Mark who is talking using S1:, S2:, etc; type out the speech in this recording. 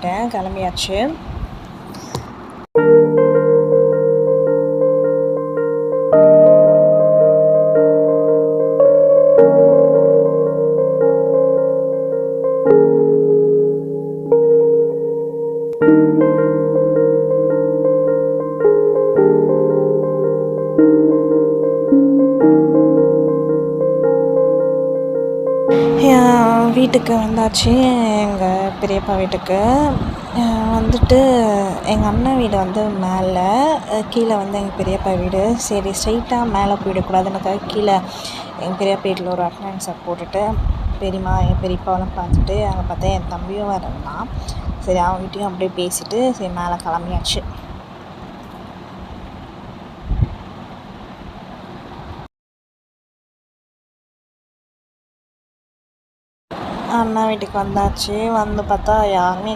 S1: கிளம்பிட்டேன், கிளம்பியாச்சு. வீட்டுக்கு வந்தாச்சு, எங்கள் பெரியப்பா வீட்டுக்கு. வந்துட்டு எங்கள் அண்ணன் வீடு வந்து மேலே, கீழே வந்து எங்கள் பெரியப்பா வீடு. சரி ஸ்ட்ரைட்டாக மேலே போயிடக்கூடாதுன்னுக்காக கீழே எங்கள் பெரியப்பா வீட்டில் ஒரு அட்டண்டன்ஸை போட்டுட்டு பெரியம்மா எங்கள் பெரியப்பாவெலாம் பார்த்துட்டு அங்கே பார்த்தா என் தம்பியும் வரலாம். சரி அவங்ககிட்டையும் அப்படியே பேசிவிட்டு சரி மேலே கிளம்பியாச்சு. அண்ணா வீட்டுக்கு வந்தாச்சு. வந்து பார்த்தா யாருமே